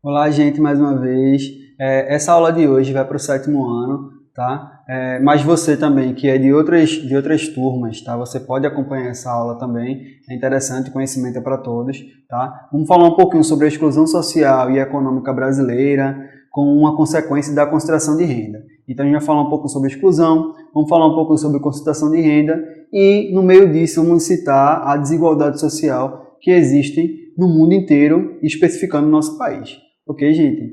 Olá, gente, mais uma vez. Essa aula de hoje vai para o 7º ano, tá? Mas você também, que é de outras turmas, tá? Você pode acompanhar essa aula também. É interessante, conhecimento é para todos, tá? Vamos falar um pouquinho sobre a exclusão social e econômica brasileira, com uma consequência da concentração de renda. Então, a gente vai falar um pouco sobre exclusão, vamos falar um pouco sobre concentração de renda e, no meio disso, vamos citar a desigualdade social que existe no mundo inteiro, especificando o nosso país. Ok, gente?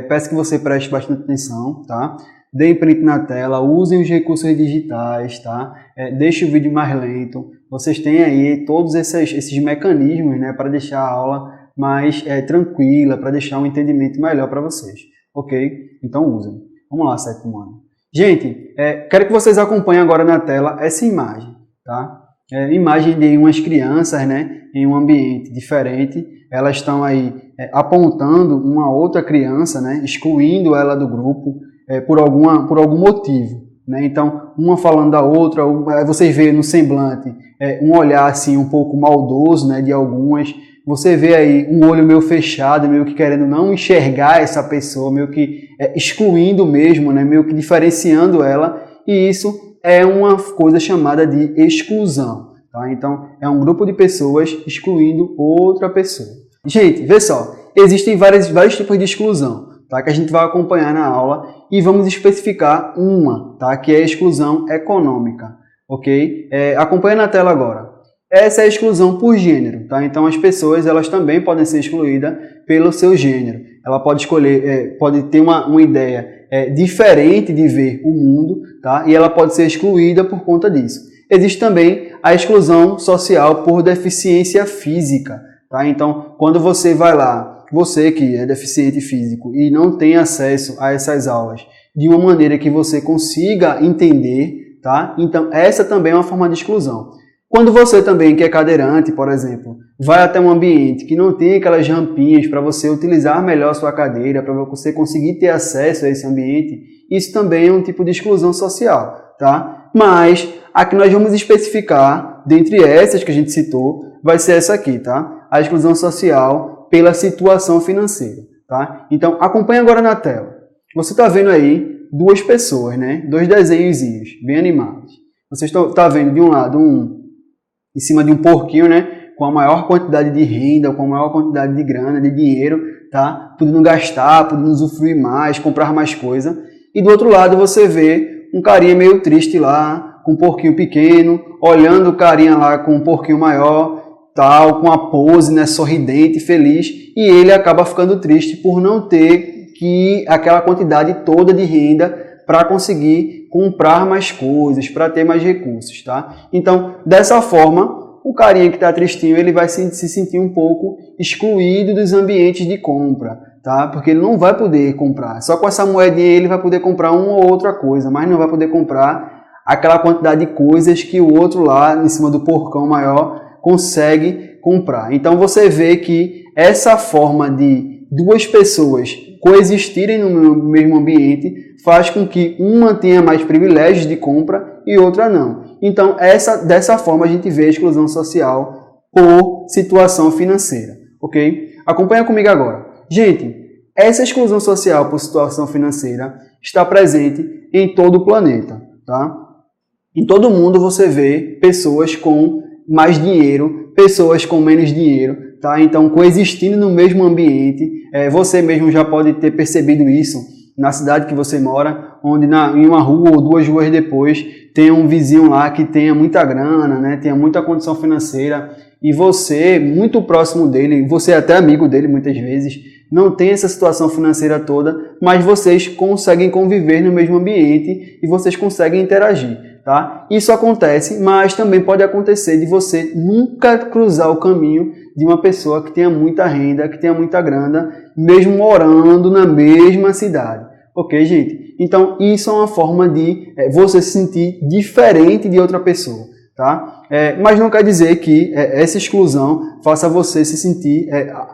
Peço que você preste bastante atenção, tá? Deem print na tela, usem os recursos digitais, tá? Deixe o vídeo mais lento. Vocês têm aí todos esses mecanismos, né, para deixar a aula mais tranquila, para deixar um entendimento melhor para vocês. Ok? Então usem. Vamos lá, 7º ano. Gente, quero que vocês acompanhem agora na tela essa imagem, tá? Imagem de umas crianças, né, em um ambiente diferente. Elas estão aí apontando uma outra criança, né, excluindo ela do grupo por algum motivo, né? Então, uma falando da outra, vocês veem no semblante um olhar assim um pouco maldoso, né, de algumas. Você vê aí um olho meio fechado, meio que querendo não enxergar essa pessoa, meio que excluindo mesmo, né, meio que diferenciando ela, e isso é uma coisa chamada de exclusão. Tá? Então, é um grupo de pessoas excluindo outra pessoa. Gente, vê só, existem vários tipos de exclusão, tá? Que a gente vai acompanhar na aula e vamos especificar uma, tá? Que é a exclusão econômica, ok? Acompanha na tela agora. Essa é a exclusão por gênero, tá? Então, as pessoas elas também podem ser excluídas pelo seu gênero. Ela pode escolher, pode ter uma ideia diferente de ver o mundo, tá? E ela pode ser excluída por conta disso. Existe também a exclusão social por deficiência física, tá? Então, quando você vai lá, você que é deficiente físico e não tem acesso a essas aulas de uma maneira que você consiga entender, tá? Então, essa também é uma forma de exclusão. Quando você também, que é cadeirante, por exemplo, vai até um ambiente que não tem aquelas rampinhas para você utilizar melhor a sua cadeira, para você conseguir ter acesso a esse ambiente, isso também é um tipo de exclusão social, tá? Mas aqui nós vamos especificar, dentre essas que a gente citou, vai ser essa aqui, tá? A exclusão social pela situação financeira, tá? Então, acompanhe agora na tela. Você está vendo aí duas pessoas, né? Dois desenhozinhos bem animados. Você está vendo de um lado em cima de um porquinho, né? Com a maior quantidade de renda, com a maior quantidade de grana, de dinheiro, tá? Podendo gastar, podendo usufruir mais, comprar mais coisa. E do outro lado você vê um carinha meio triste lá, com um porquinho pequeno, olhando o carinha lá com um porquinho maior, tal, com a pose, né, sorridente, feliz, e ele acaba ficando triste por não ter aquela quantidade toda de renda para conseguir comprar mais coisas, para ter mais recursos, tá? Então, dessa forma, o carinha que está tristinho, ele vai se sentir um pouco excluído dos ambientes de compra, tá? Porque ele não vai poder comprar. Só com essa moedinha ele vai poder comprar uma ou outra coisa, mas não vai poder comprar aquela quantidade de coisas que o outro lá, em cima do porcão maior, consegue comprar. Então, você vê que essa forma de duas pessoas coexistirem no mesmo ambiente faz com que uma tenha mais privilégios de compra e outra não. Então, dessa forma, a gente vê a exclusão social por situação financeira, ok? Acompanha comigo agora. Gente, essa exclusão social por situação financeira está presente em todo o planeta, tá? Em todo mundo você vê pessoas com mais dinheiro, pessoas com menos dinheiro, tá? Então, coexistindo no mesmo ambiente, você mesmo já pode ter percebido isso na cidade que você mora, onde em uma rua ou duas ruas depois tem um vizinho lá que tenha muita grana, né? Tenha muita condição financeira, e você, muito próximo dele, você é até amigo dele muitas vezes, não tem essa situação financeira toda, mas vocês conseguem conviver no mesmo ambiente e vocês conseguem interagir, tá? Isso acontece, mas também pode acontecer de você nunca cruzar o caminho de uma pessoa que tenha muita renda, que tenha muita grana, mesmo morando na mesma cidade. Ok, gente? Então, isso é uma forma de você se sentir diferente de outra pessoa, tá? Mas não quer dizer que essa exclusão faça você se sentir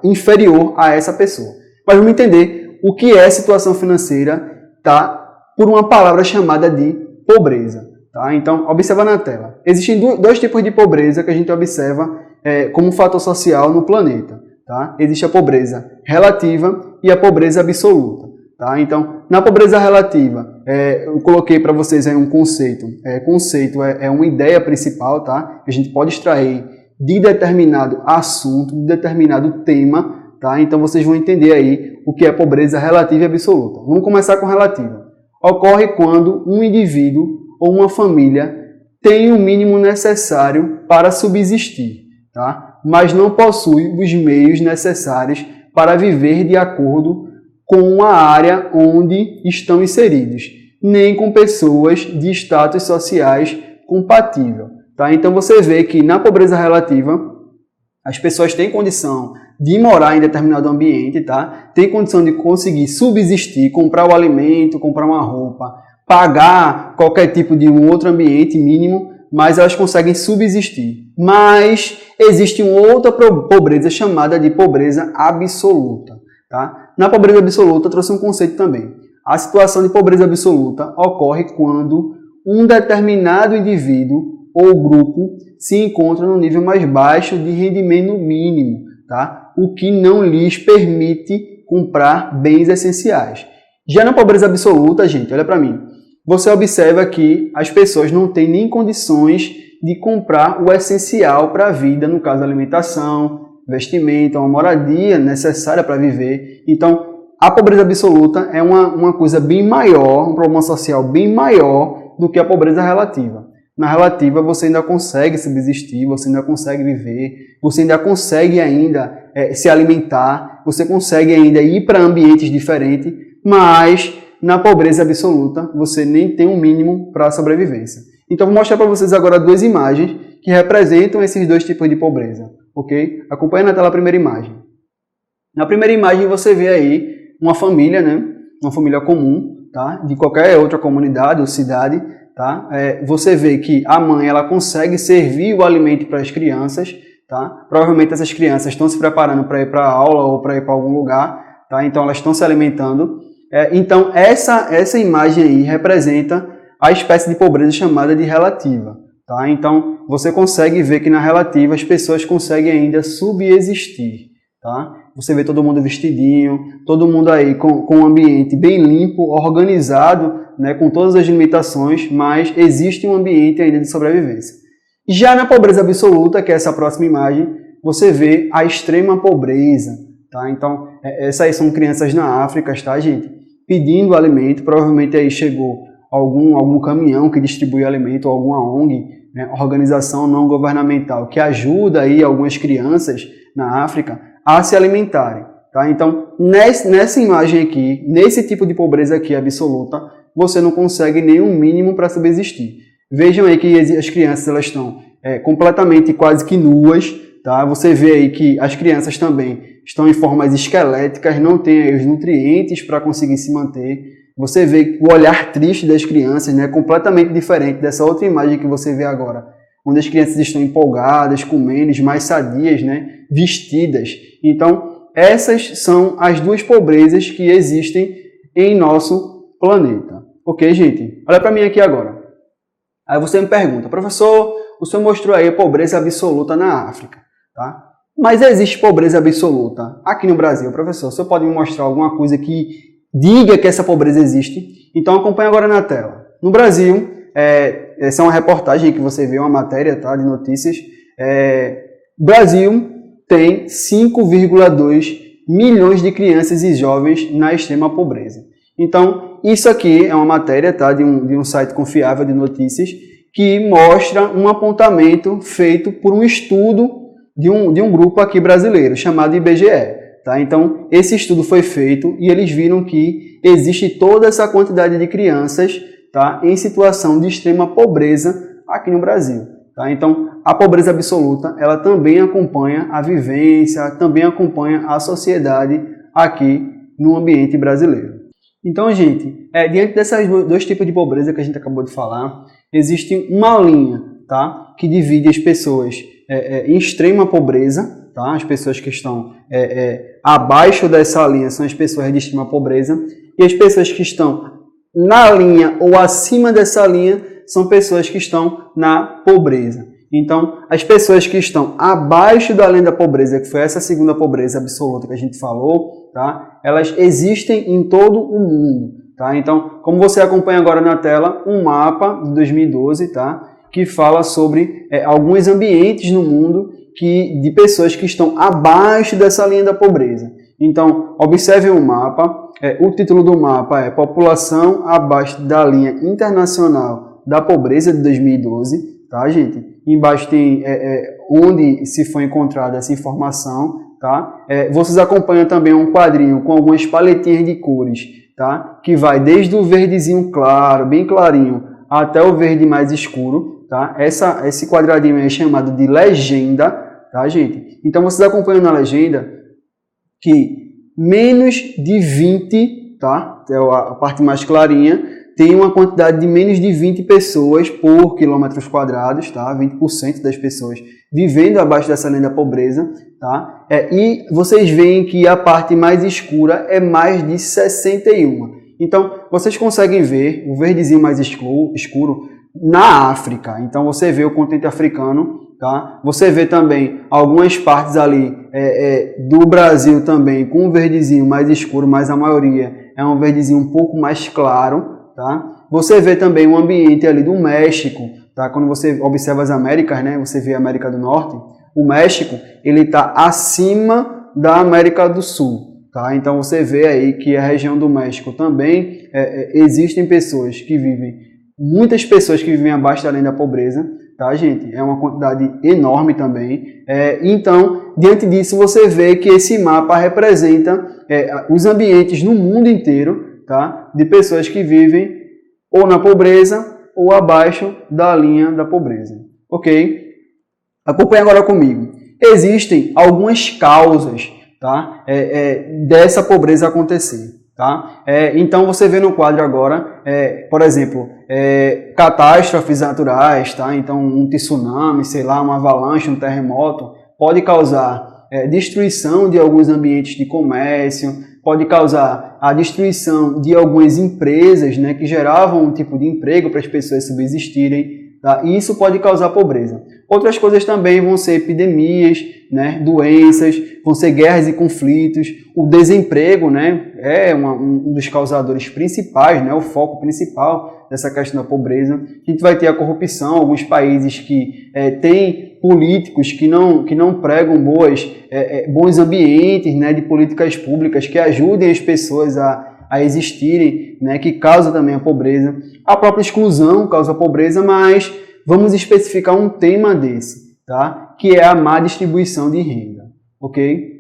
inferior a essa pessoa. Mas vamos entender o que é situação financeira, tá? Por uma palavra chamada de pobreza. Tá? Então, observa na tela. Existem dois tipos de pobreza que a gente observa como fator social no planeta. Tá? Existe a pobreza relativa e a pobreza absoluta. Tá? Então, na pobreza relativa, eu coloquei para vocês aí um conceito. Conceito é uma ideia principal, tá? Que a gente pode extrair de determinado assunto, de determinado tema, tá? Então vocês vão entender aí o que é pobreza relativa e absoluta. Vamos começar com relativa. Ocorre quando um indivíduo ou uma família tem o mínimo necessário para subsistir, tá? Mas não possui os meios necessários para viver de acordo com a área onde estão inseridos, nem com pessoas de status sociais compatível. Tá? Então você vê que na pobreza relativa, as pessoas têm condição de morar em determinado ambiente, tá? Tem condição de conseguir subsistir, comprar o alimento, comprar uma roupa, pagar qualquer tipo de um outro ambiente mínimo, mas elas conseguem subsistir. Mas existe uma outra pobreza chamada de pobreza absoluta. Tá? Na pobreza absoluta, eu trouxe um conceito também. A situação de pobreza absoluta ocorre quando um determinado indivíduo ou grupo se encontra no nível mais baixo de rendimento mínimo, tá? O que não lhes permite comprar bens essenciais. Já na pobreza absoluta, gente, olha para mim, você observa que as pessoas não têm nem condições de comprar o essencial para a vida, no caso, alimentação, vestimento, uma moradia necessária para viver. Então, a pobreza absoluta é uma coisa bem maior, um problema social bem maior do que a pobreza relativa. Na relativa, você ainda consegue subsistir, você ainda consegue viver, você ainda consegue se alimentar, você consegue ainda ir para ambientes diferentes, mas na pobreza absoluta, você nem tem um mínimo para a sobrevivência. Então, vou mostrar para vocês agora duas imagens que representam esses dois tipos de pobreza. Ok? Acompanhe na tela a primeira imagem. Na primeira imagem você vê aí uma família, né? Uma família comum, tá? De qualquer outra comunidade ou cidade, tá? Você vê que a mãe ela consegue servir o alimento para as crianças, tá? Provavelmente essas crianças estão se preparando para ir para a aula ou para ir para algum lugar, tá? Então elas estão se alimentando. Então essa imagem aí representa a espécie de pobreza chamada de relativa. Tá? Então, você consegue ver que na relativa as pessoas conseguem ainda subsistir. Tá? Você vê todo mundo vestidinho, todo mundo aí com um ambiente bem limpo, organizado, né, com todas as limitações, mas existe um ambiente ainda de sobrevivência. Já na pobreza absoluta, que é essa próxima imagem, você vê a extrema pobreza. Tá? Então, essas aí são crianças na África, tá, gente? Pedindo alimento, provavelmente aí chegou algum caminhão que distribui alimento, ou alguma ONG, né, organização não governamental, que ajuda aí algumas crianças na África a se alimentarem. Tá? Então, nessa imagem aqui, nesse tipo de pobreza aqui absoluta, você não consegue nenhum mínimo para subsistir. Vejam aí que as crianças elas estão completamente quase que nuas. Tá? Você vê aí que as crianças também estão em formas esqueléticas, não têm aí os nutrientes para conseguir se manter. Você vê o olhar triste das crianças, né, completamente diferente dessa outra imagem que você vê agora, onde as crianças estão empolgadas, comendo, mais sadias, né, vestidas. Então, essas são as duas pobrezas que existem em nosso planeta. Ok, gente? Olha para mim aqui agora. Aí você me pergunta, professor, o senhor mostrou aí a pobreza absoluta na África, tá? Mas existe pobreza absoluta aqui no Brasil, professor? O senhor pode me mostrar alguma coisa que diga que essa pobreza existe? Então acompanhe agora na tela. No Brasil, essa é uma reportagem que você vê, uma matéria, tá, de notícias. Brasil tem 5,2 milhões de crianças e jovens na extrema pobreza. Então, isso aqui é uma matéria, tá, de um site confiável de notícias que mostra um apontamento feito por um estudo de um grupo aqui brasileiro, chamado IBGE. Tá? Então, esse estudo foi feito e eles viram que existe toda essa quantidade de crianças, tá, em situação de extrema pobreza aqui no Brasil. Tá? Então, a pobreza absoluta ela também acompanha a vivência, também acompanha a sociedade aqui no ambiente brasileiro. Então, gente, diante desses dois tipos de pobreza que a gente acabou de falar, existe uma linha, tá, que divide as pessoas em extrema pobreza. Tá? As pessoas que estão abaixo dessa linha são as pessoas de extrema pobreza, e as pessoas que estão na linha ou acima dessa linha são pessoas que estão na pobreza. Então, as pessoas que estão abaixo da linha da pobreza, que foi essa segunda pobreza absoluta que a gente falou, tá? Elas existem em todo o mundo, tá? Então, como você acompanha agora na tela, um mapa de 2012, tá? Que fala sobre alguns ambientes no mundo de pessoas que estão abaixo dessa linha da pobreza. Então, observe o mapa. O título do mapa é População abaixo da linha internacional da pobreza de 2012, tá, gente? Embaixo tem onde se foi encontrada essa informação, tá? Vocês acompanham também um quadrinho com algumas paletinhas de cores, tá? Que vai desde o verdezinho claro, bem clarinho, até o verde mais escuro, tá? Esse quadradinho é chamado de legenda, tá, gente? Então, vocês acompanham na legenda que menos de 20, tá? É a parte mais clarinha, tem uma quantidade de menos de 20 pessoas por quilômetros quadrados, tá? 20% das pessoas vivendo abaixo dessa linha da pobreza, tá? E vocês veem que a parte mais escura é mais de 61. Então, vocês conseguem ver o verdezinho mais escuro na África. Então, você vê o continente africano, tá? Você vê também algumas partes ali do Brasil também com um verdezinho mais escuro, mas a maioria é um verdezinho um pouco mais claro, tá? Você vê também o ambiente ali do México, tá? Quando você observa as Américas, né? Você vê a América do Norte, o México ele está acima da América do Sul, tá? Então você vê aí que a região do México também existem pessoas que vivem, muitas pessoas que vivem abaixo da linha da pobreza, tá, gente? É uma quantidade enorme também. Então, diante disso, você vê que esse mapa representa os ambientes no mundo inteiro, tá? De pessoas que vivem ou na pobreza ou abaixo da linha da pobreza. Ok? Acompanhe agora comigo. Existem algumas causas, tá? Dessa pobreza acontecer. Tá? Então você vê no quadro agora, por exemplo, catástrofes naturais, tá? Então um tsunami, sei lá, uma avalanche, um terremoto, pode causar destruição de alguns ambientes de comércio, pode causar a destruição de algumas empresas, né, que geravam um tipo de emprego para as pessoas subsistirem, tá? E isso pode causar pobreza. Outras coisas também vão ser epidemias, né, doenças, vão ser guerras e conflitos. O desemprego, né, é um dos causadores principais, né, o foco principal dessa questão da pobreza. A gente vai ter a corrupção, alguns países que têm políticos que não pregam bons ambientes, né, de políticas públicas que ajudem as pessoas a existirem, né, que causa também a pobreza. A própria exclusão causa a pobreza, mas vamos especificar um tema desse, tá? Que é a má distribuição de renda, ok?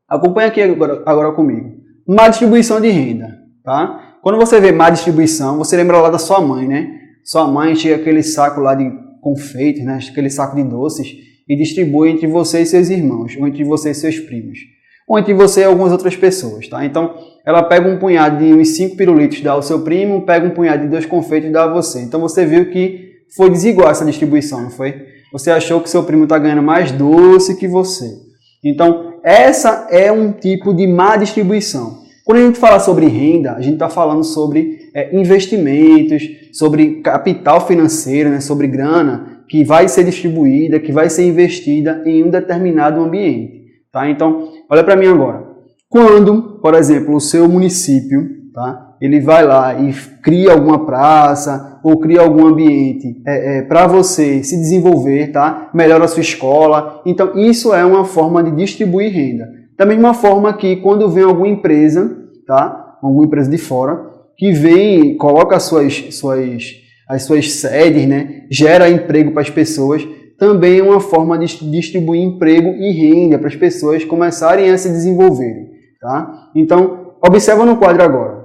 Acompanha aqui agora comigo. Má distribuição de renda, tá? Quando você vê má distribuição, você lembra lá da sua mãe, né? Sua mãe tinha aquele saco lá de confeitos, né? Aquele saco de doces e distribui entre você e seus irmãos, ou entre você e seus primos, ou entre você e algumas outras pessoas, tá? Então, ela pega um punhado de uns 5 pirulitos, dá ao seu primo, pega um punhado de 2 confeitos e dá a você. Então, você viu que foi desigual essa distribuição, não foi? Você achou que seu primo está ganhando mais doce que você. Então, essa é um tipo de má distribuição. Quando a gente fala sobre renda, a gente está falando sobre investimentos, sobre capital financeiro, né, sobre grana que vai ser distribuída, que vai ser investida em um determinado ambiente. Tá? Então, olha para mim agora. Quando, por exemplo, o seu município, tá, ele vai lá e cria alguma praça ou cria algum ambiente para você se desenvolver, tá? Melhora a sua escola. Então, isso é uma forma de distribuir renda. Da mesma forma que quando vem alguma empresa, tá? Alguma empresa de fora, que vem, coloca as suas sedes, né? Gera emprego para as pessoas, também é uma forma de distribuir emprego e renda para as pessoas começarem a se desenvolverem, tá? Então, observa no quadro agora.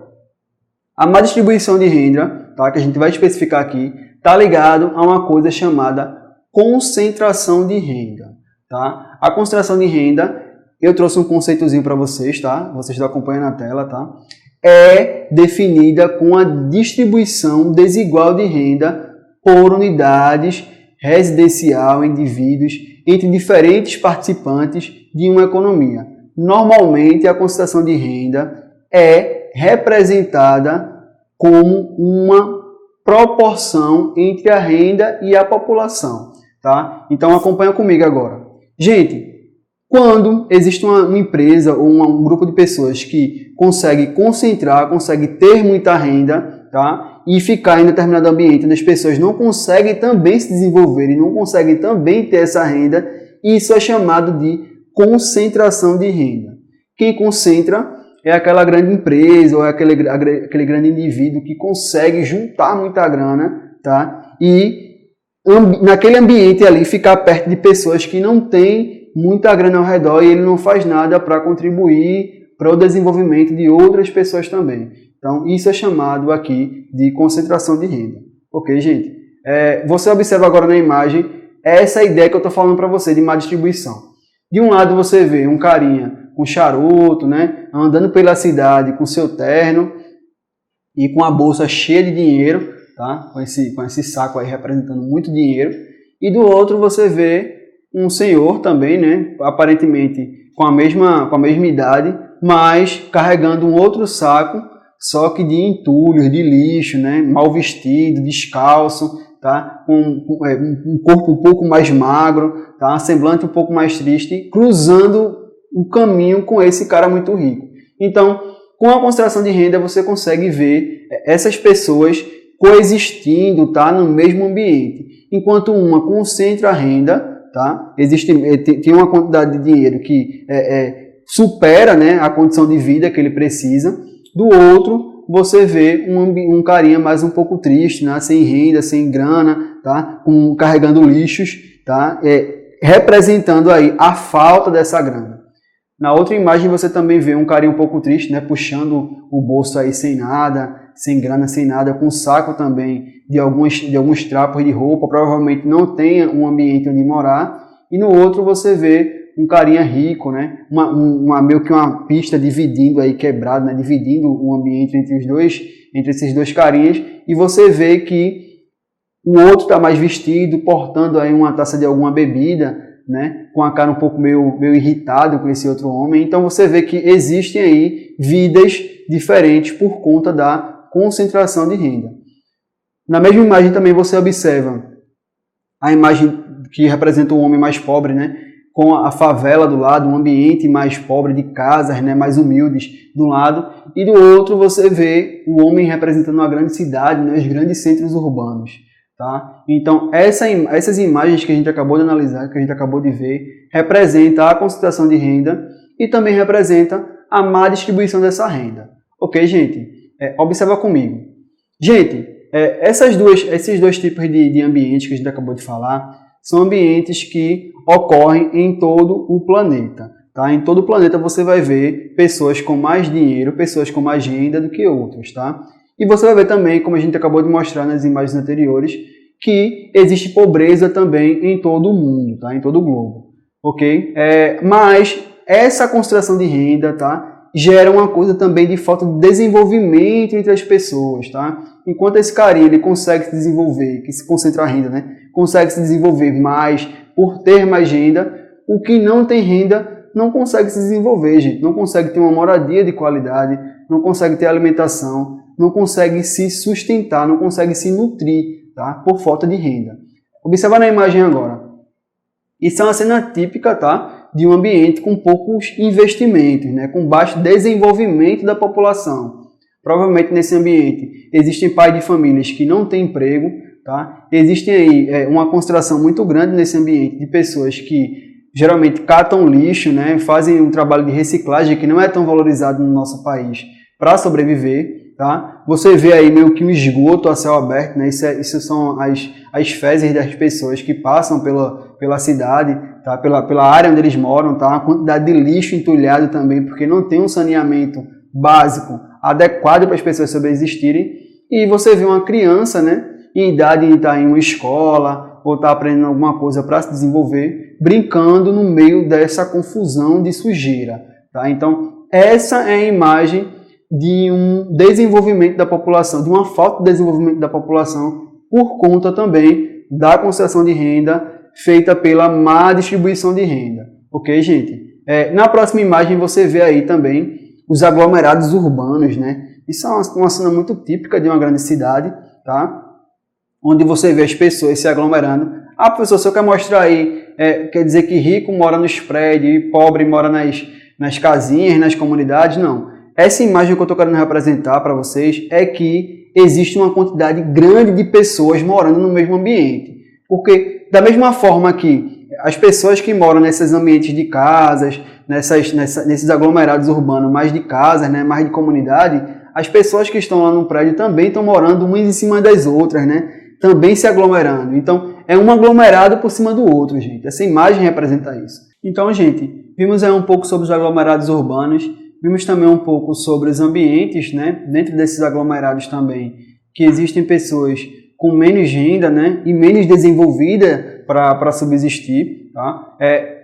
A má distribuição de renda, tá, que a gente vai especificar aqui, está ligado a uma coisa chamada concentração de renda. Tá? A concentração de renda, eu trouxe um conceitozinho para vocês, tá? Vocês estão acompanhando na tela, tá? É definida com a distribuição desigual de renda por unidades residencial, indivíduos, entre diferentes participantes de uma economia. Normalmente, a concentração de renda é representada como uma proporção entre a renda e a população. tá? Então acompanha comigo agora. Gente, quando existe uma empresa ou um grupo de pessoas que consegue concentrar, consegue ter muita renda, tá? E ficar em determinado ambiente onde as pessoas não conseguem também se desenvolver e não conseguem também ter essa renda, isso é chamado de concentração de renda. Quem concentra é aquela grande empresa ou é aquele grande indivíduo que consegue juntar muita grana, tá? E naquele ambiente ali ficar perto de pessoas que não têm muita grana ao redor e ele não faz nada para contribuir para o desenvolvimento de outras pessoas também. Então, isso é chamado aqui de concentração de renda. Ok, gente? Você observa agora na imagem essa ideia que eu estou falando para você de má distribuição. De um lado você vê um carinha com charuto, né, andando pela cidade com seu terno e com a bolsa cheia de dinheiro, tá? Com esse saco aí representando muito dinheiro. E do outro você vê um senhor também, né, aparentemente com a mesma idade, mas carregando um outro saco, só que de entulhos, de lixo, né, mal vestido, descalço, tá? Com um corpo um pouco mais magro, tá? Semblante um pouco mais triste, cruzando o caminho com esse cara muito rico. Então, com a concentração de renda, você consegue ver essas pessoas coexistindo, tá? No mesmo ambiente. Enquanto uma concentra a renda, tá? Tem uma quantidade de dinheiro que supera, né, a condição de vida que ele precisa. Do outro, você vê um carinha mais um pouco triste, né? Sem renda, sem grana, tá? Carregando lixos, tá? Representando aí a falta dessa grana. Na outra imagem você também vê um carinha um pouco triste, né? Puxando o bolso aí sem nada, sem grana, sem nada, com saco também de alguns trapos de roupa, provavelmente não tenha um ambiente onde morar. E no outro você vê um carinha rico, né? Meio que uma pista dividindo aí, quebrada, né? Dividindo o ambiente entre esses dois carinhas, e você vê que o outro está mais vestido, portando aí uma taça de alguma bebida, né? Com a cara um pouco meio irritado com esse outro homem. Então você vê que existem aí vidas diferentes por conta da concentração de renda. Na mesma imagem também você observa a imagem que representa o homem mais pobre, né? Com a favela do lado, um ambiente mais pobre de casas, né? Mais humildes do lado, e do outro você vê o homem representando uma grande cidade, né? Os grandes centros urbanos. Tá? Então, essas imagens que a gente acabou de analisar, que a gente acabou de ver, representa a concentração de renda e também representa a má distribuição dessa renda. Ok, gente? Observa comigo. Gente, esses dois tipos de ambientes que a gente acabou de falar são ambientes que ocorrem em todo o planeta. Tá? Em todo o planeta você vai ver pessoas com mais dinheiro, pessoas com mais renda do que outras. Tá? E você vai ver também, como a gente acabou de mostrar nas imagens anteriores, que existe pobreza também em todo o mundo, tá? Em todo o globo. Ok? Mas essa concentração de renda, tá? Gera uma coisa também de falta de desenvolvimento entre as pessoas. Tá? Enquanto esse carinha ele consegue se desenvolver, que se concentra a renda, né? Consegue se desenvolver mais por ter mais renda, o que não tem renda não consegue se desenvolver, gente. Não consegue ter uma moradia de qualidade, não consegue ter alimentação, não consegue se sustentar, não consegue se nutrir, tá? Por falta de renda. Observa na imagem agora. Isso é uma cena típica, tá? De um ambiente com poucos investimentos, né? Com baixo desenvolvimento da população. Provavelmente nesse ambiente existem pais de famílias que não têm emprego, tá? Existem aí uma concentração muito grande nesse ambiente de pessoas que geralmente catam lixo, né? Fazem um trabalho de reciclagem que não é tão valorizado no nosso país para sobreviver. Tá? Você vê aí meio que um esgoto a céu aberto, né? Isso são as fezes das pessoas que passam pela cidade, tá? Pela área onde eles moram, tá? A quantidade de lixo entulhado também, porque não tem um saneamento básico adequado para as pessoas sobreexistirem. E você vê uma criança, né? Em idade de estar em uma escola ou estar aprendendo alguma coisa para se desenvolver, brincando no meio dessa confusão de sujeira. Tá? Então, essa é a imagem de um desenvolvimento da população, de uma falta de desenvolvimento da população por conta também da concentração de renda feita pela má distribuição de renda. Ok, gente? Na próxima imagem você vê aí também os aglomerados urbanos, né? Isso é uma cena muito típica de uma grande cidade, tá? Onde você vê as pessoas se aglomerando. Ah, professor, se eu quero mostrar aí, quer dizer que rico mora nos prédios e pobre mora nas casinhas, nas comunidades? Não. Essa imagem que eu estou querendo representar para vocês é que existe uma quantidade grande de pessoas morando no mesmo ambiente. Porque, da mesma forma que as pessoas que moram nesses ambientes de casas, nesses aglomerados urbanos mais de casas, né, mais de comunidade, as pessoas que estão lá no prédio também estão morando umas em cima das outras, né? Também se aglomerando. Então, é um aglomerado por cima do outro, gente. Essa imagem representa isso. Então, gente, vimos aí um pouco sobre os aglomerados urbanos, vimos também um pouco sobre os ambientes, né? Dentro desses aglomerados também, que existem pessoas com menos renda, né? E menos desenvolvida para subsistir, tá?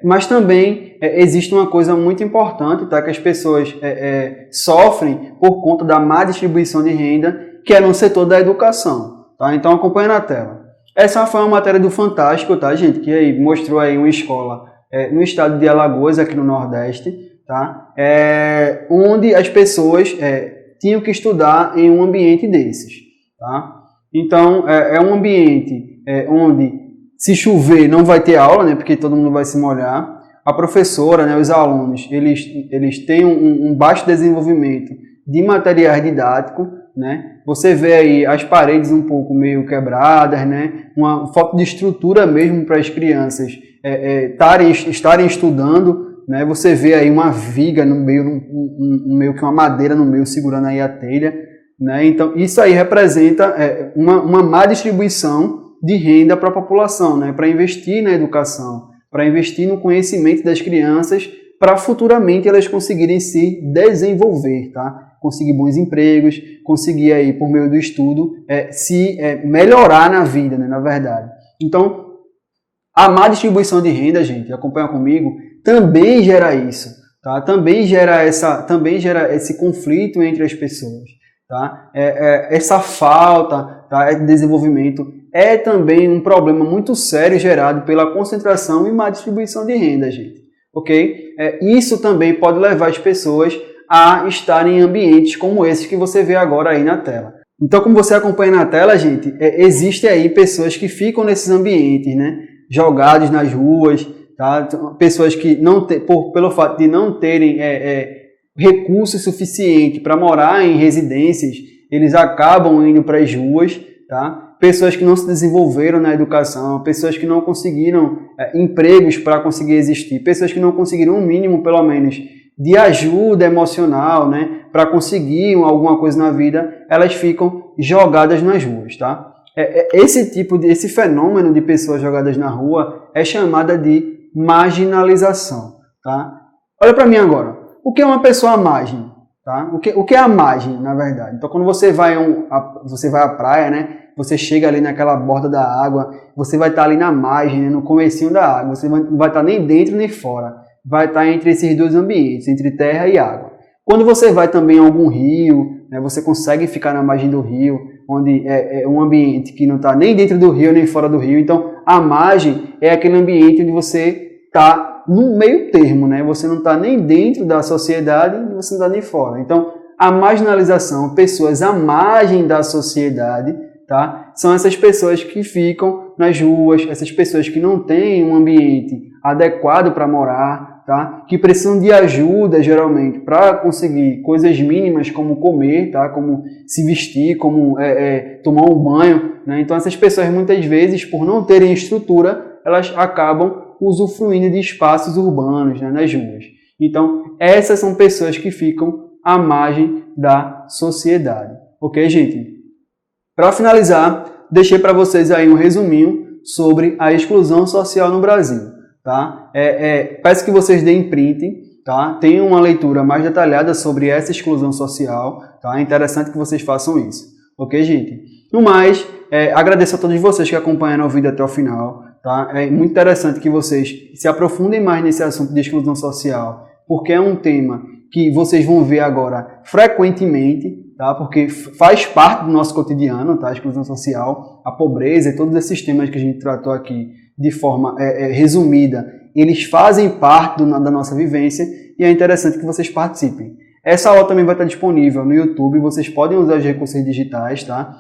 Mas também existe uma coisa muito importante, tá? Que as pessoas sofrem por conta da má distribuição de renda, que é no setor da educação, tá? Então acompanha na tela. Essa foi uma matéria do Fantástico, tá, gente? Que aí mostrou aí uma escola no estado de Alagoas, aqui no Nordeste, tá? Onde as pessoas tinham que estudar em um ambiente desses, tá? Então, é um ambiente onde, se chover, não vai ter aula, né? Porque todo mundo vai se molhar. A professora, né, os alunos, eles têm um baixo desenvolvimento de materiais didáticos, né? Você vê aí as paredes um pouco meio quebradas, né? Uma falta de estrutura mesmo para as crianças estarem estudando, né? Você vê aí uma viga no meio, meio que uma madeira no meio segurando aí a telha, né? Então, isso aí representa uma má distribuição de renda para a população, né? Para investir na educação, para investir no conhecimento das crianças, para futuramente elas conseguirem se desenvolver, tá? Conseguir bons empregos, conseguir aí, por meio do estudo, se melhorar na vida, né? Na verdade. Então, a má distribuição de renda, gente, acompanha comigo, também gera isso, tá? Também gera esse conflito entre as pessoas. Tá? Essa falta, tá, de desenvolvimento é também um problema muito sério gerado pela concentração e má distribuição de renda, gente. Ok? Isso também pode levar as pessoas a estarem em ambientes como esses que você vê agora aí na tela. Então, como você acompanha na tela, gente, existem aí pessoas que ficam nesses ambientes, né, jogados nas ruas, tá? Pessoas que, pelo fato de não terem recurso suficiente para morar em residências, eles acabam indo para as ruas, tá? Pessoas que não se desenvolveram na educação, pessoas que não conseguiram empregos para conseguir existir, pessoas que não conseguiram um mínimo, pelo menos, de ajuda emocional, né, para conseguir alguma coisa na vida, elas ficam jogadas nas ruas, tá? Esse fenômeno de pessoas jogadas na rua é chamada de marginalização, tá? Olha para mim agora. O que é uma pessoa à margem? Tá? O que é a margem, na verdade? Então, quando você vai à praia, né? Você chega ali naquela borda da água, você vai estar ali na margem, né? No comecinho da água. Você não vai estar nem dentro nem fora. Vai estar entre esses dois ambientes, entre terra e água. Quando você vai também a algum rio, né? Você consegue ficar na margem do rio, onde é um ambiente que não está nem dentro do rio nem fora do rio. Então, a margem é aquele ambiente onde você está no meio termo, né? Você não está nem dentro da sociedade e você não está nem fora. Então, a marginalização, pessoas à margem da sociedade, tá? São essas pessoas que ficam nas ruas, essas pessoas que não têm um ambiente adequado para morar, tá? Que precisam de ajuda, geralmente, para conseguir coisas mínimas como comer, tá? Como se vestir, como tomar um banho, né? Então, essas pessoas, muitas vezes, por não terem estrutura, elas acabam usufruindo de espaços urbanos, né, nas ruas. Então, essas são pessoas que ficam à margem da sociedade. Ok, gente? Para finalizar, deixei para vocês aí um resuminho sobre a exclusão social no Brasil. Tá? Peço que vocês deem print, tá? Tenham uma leitura mais detalhada sobre essa exclusão social. Tá? É interessante que vocês façam isso. Ok, gente? No mais, agradeço a todos vocês que acompanharam o vídeo até o final. Tá? É muito interessante que vocês se aprofundem mais nesse assunto de exclusão social, porque é um tema que vocês vão ver agora frequentemente, tá? Porque faz parte do nosso cotidiano, tá? A exclusão social, a pobreza e todos esses temas que a gente tratou aqui de forma resumida, eles fazem parte da nossa vivência e é interessante que vocês participem. Essa aula também vai estar disponível no YouTube, vocês podem usar os recursos digitais, tá?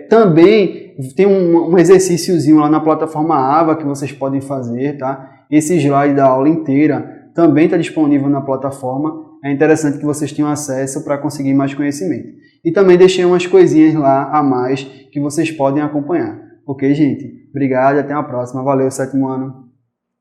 Também tem um exercíciozinho lá na plataforma Ava que vocês podem fazer, tá? Esse slide da aula inteira também está disponível na plataforma. É interessante que vocês tenham acesso para conseguir mais conhecimento. E também deixei umas coisinhas lá a mais que vocês podem acompanhar. Ok, gente? Obrigado e até a próxima. Valeu, 7º ano.